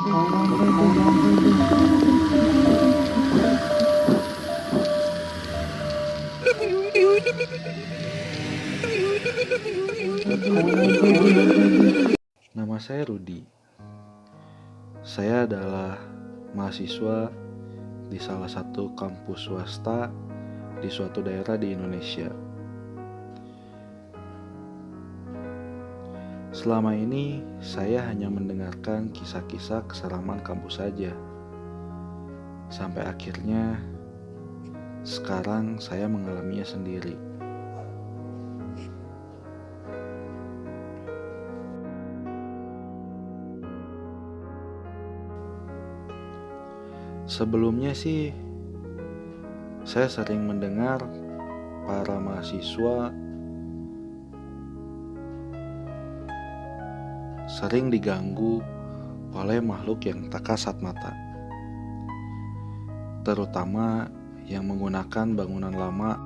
Nama saya Rudi. Saya adalah mahasiswa di salah satu kampus swasta di suatu daerah di Indonesia. Selama ini saya hanya mendengarkan kisah-kisah keseraman kampus saja. Sampai akhirnya sekarang saya mengalaminya sendiri. Sebelumnya sih saya sering mendengar para mahasiswa sering diganggu oleh makhluk yang tak kasat mata, terutama yang menggunakan bangunan lama.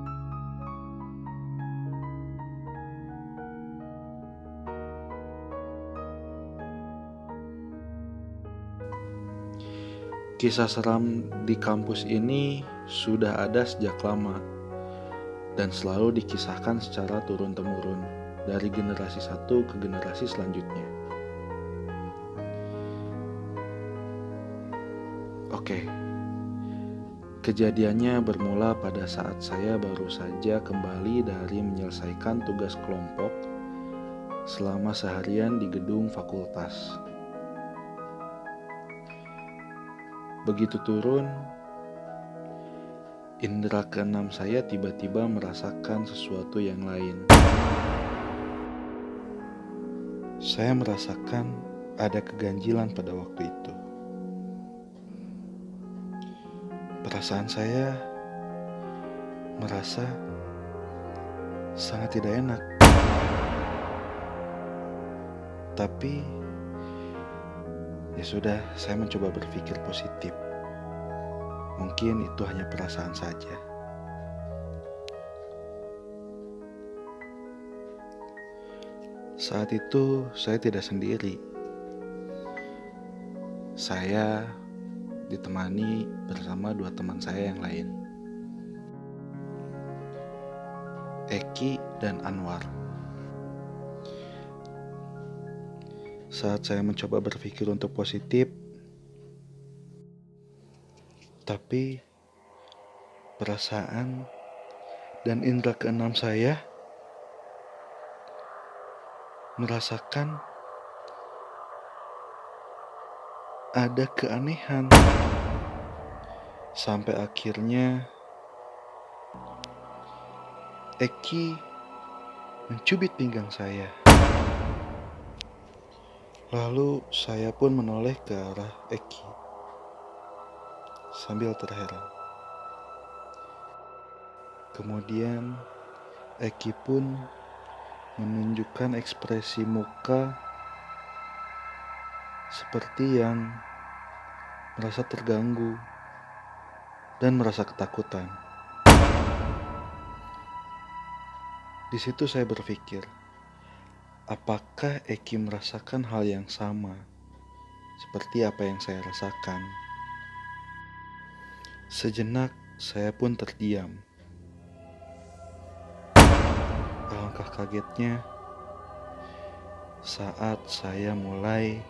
Kisah seram di kampus ini sudah ada sejak lama dan selalu dikisahkan secara turun-temurun dari generasi satu ke generasi selanjutnya. Oke, kejadiannya bermula pada saat saya baru saja kembali dari menyelesaikan tugas kelompok selama seharian di gedung fakultas. Begitu turun, indera keenam saya tiba-tiba merasakan sesuatu yang lain. Saya merasakan ada keganjilan pada waktu itu. Perasaan saya merasa sangat tidak enak. Tapi ya sudah, saya mencoba berpikir positif. Mungkin itu hanya perasaan saja. Saat itu saya tidak sendiri. Saya ditemani bersama dua teman saya yang lain, Eki dan Anwar. Saat saya mencoba berpikir untuk positif, tapi perasaan dan indera keenam saya merasakan ada keanehan. Sampai akhirnya Eki mencubit pinggang saya. Lalu saya pun menoleh ke arah Eki sambil terheran. Kemudian Eki pun menunjukkan ekspresi muka seperti yang merasa terganggu dan merasa ketakutan. Di situ saya berpikir, apakah Eki merasakan hal yang sama seperti apa yang saya rasakan? Sejenak saya pun terdiam. Alangkah kagetnya saat saya mulai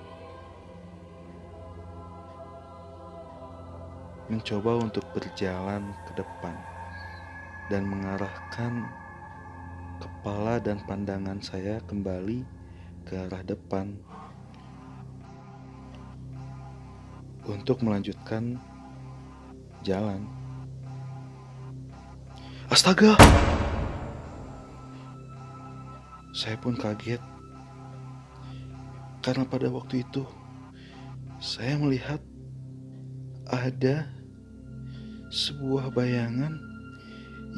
mencoba untuk berjalan ke depan dan mengarahkan kepala dan pandangan saya kembali ke arah depan untuk melanjutkan jalan. Astaga! Saya pun kaget karena pada waktu itu saya melihat ada sebuah bayangan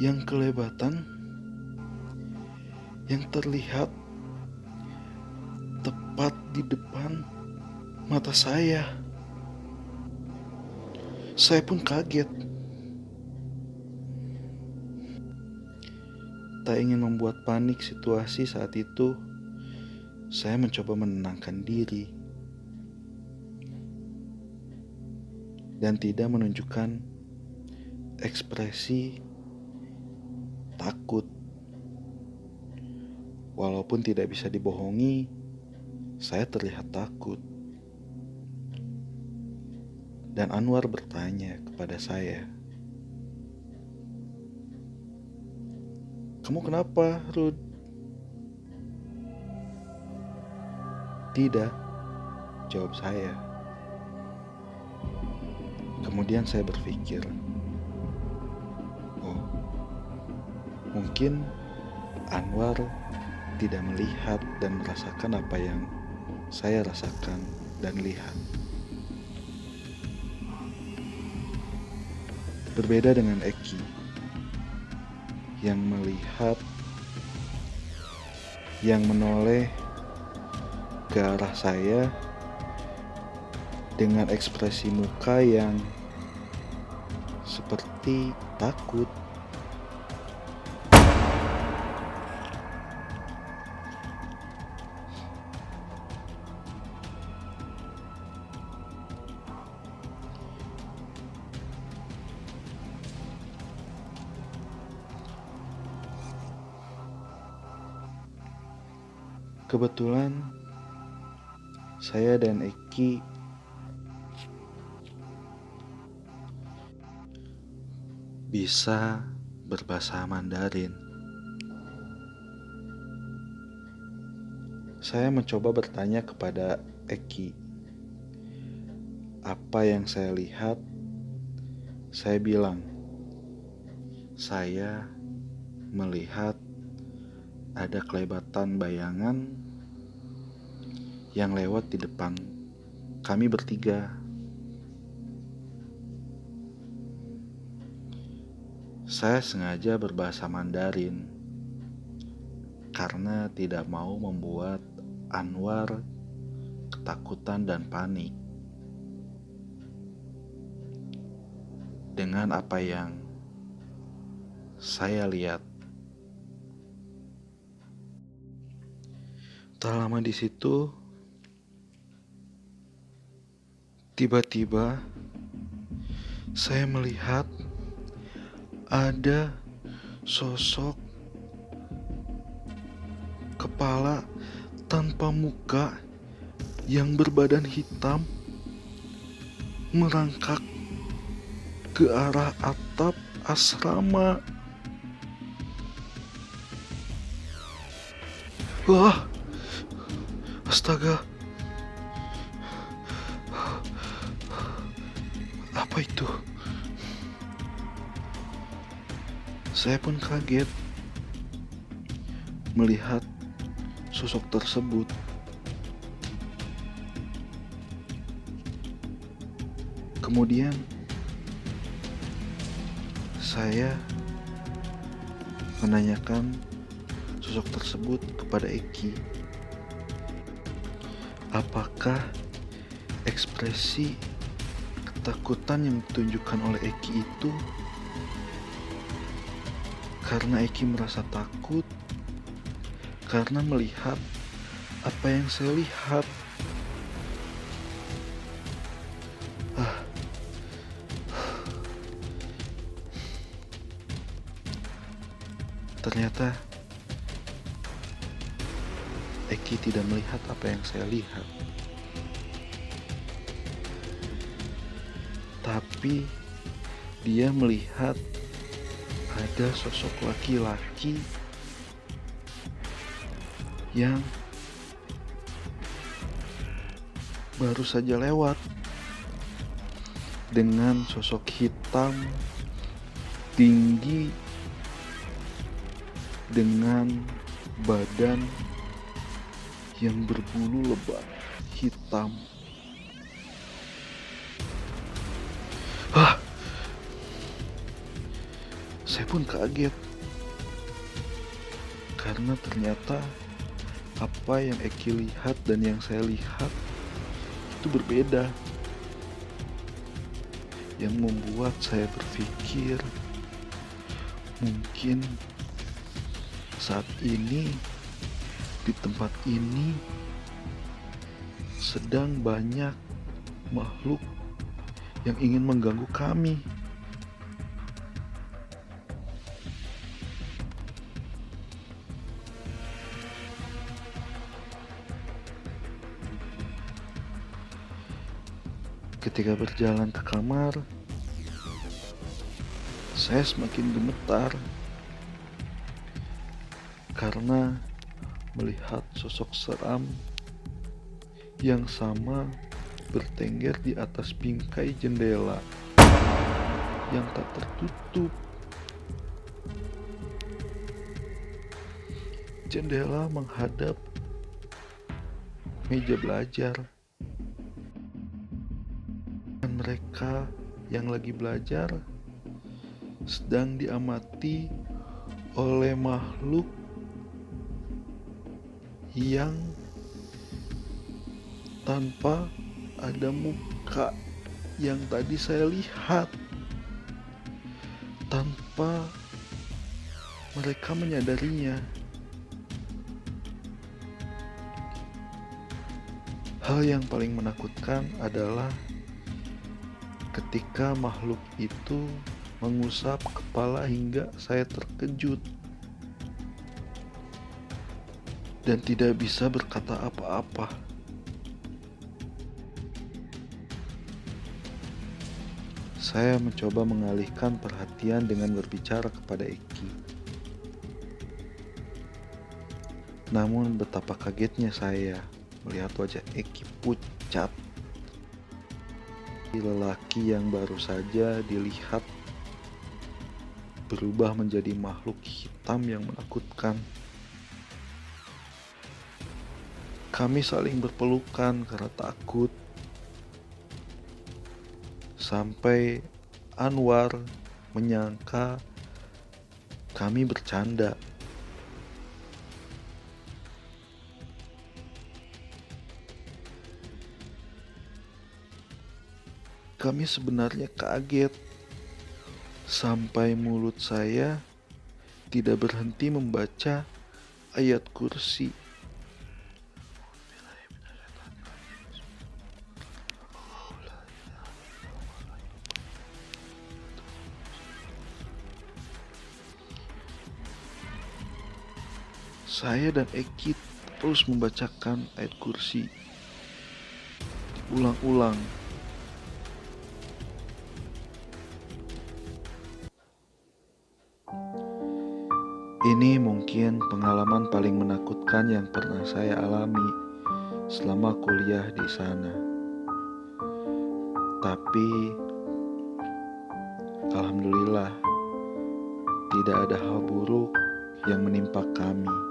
yang kelebatan yang terlihat tepat di depan mata saya. Saya pun kaget. Tak ingin membuat panik situasi saat itu, saya mencoba menenangkan diri. dan tidak menunjukkan ekspresi takut. Walaupun tidak bisa dibohongi, saya terlihat takut. Dan Anwar bertanya kepada saya, "Kamu kenapa, Rud?" "Tidak," jawab saya. Kemudian saya berpikir, oh, mungkin Anwar tidak melihat dan merasakan apa yang saya rasakan dan lihat. Berbeda dengan Eki yang melihat, yang menoleh ke arah saya dengan ekspresi muka yang seperti takut. Kebetulan saya dan Eki bisa berbahasa Mandarin. Saya mencoba bertanya kepada Eki apa yang saya lihat. Saya bilang, saya melihat ada kelebatan bayangan yang lewat di depan kami bertiga. Saya sengaja berbahasa Mandarin karena tidak mau membuat Anwar ketakutan dan panik dengan apa yang saya lihat. Tak lama di situ, tiba-tiba saya melihat ada sosok kepala tanpa muka yang berbadan hitam merangkak ke arah atap asrama. Wah, astaga. Apa itu? Saya pun kaget melihat sosok tersebut. Kemudian saya menanyakan sosok tersebut kepada Eki. Apakah ekspresi ketakutan yang ditunjukkan oleh Eki itu karena Eki merasa takut karena melihat apa yang saya lihat? Ternyata Eki tidak melihat apa yang saya lihat. Tapi dia melihat ada sosok laki-laki yang baru saja lewat dengan sosok hitam tinggi dengan badan yang berbulu lebat hitam. Saya pun kaget karena ternyata apa yang Eki lihat dan yang saya lihat itu berbeda, yang membuat saya berpikir mungkin saat ini di tempat ini sedang banyak makhluk yang ingin mengganggu kami. Ketika berjalan ke kamar, saya semakin gemetar karena melihat sosok seram yang sama bertengger di atas bingkai jendela yang tak tertutup. Jendela menghadap meja belajar, dan mereka yang lagi belajar sedang diamati oleh makhluk yang tanpa ada muka yang tadi saya lihat, tanpa mereka menyadarinya. Hal yang paling menakutkan adalah ketika makhluk itu mengusap kepala hingga saya terkejut dan tidak bisa berkata apa-apa. Saya mencoba mengalihkan perhatian dengan berbicara kepada Eki. Namun betapa kagetnya saya melihat wajah Eki pucat. Lelaki yang baru saja dilihat berubah menjadi makhluk hitam yang menakutkan. Kami saling berpelukan karena takut. Sampai Anwar menyangka kami bercanda. Kami sebenarnya kaget sampai mulut saya tidak berhenti membaca ayat kursi. Saya dan Eki terus membacakan ayat kursi diulang-ulang. Ini mungkin pengalaman paling menakutkan yang pernah saya alami selama kuliah di sana. Tapi alhamdulillah tidak ada hal buruk yang menimpa kami.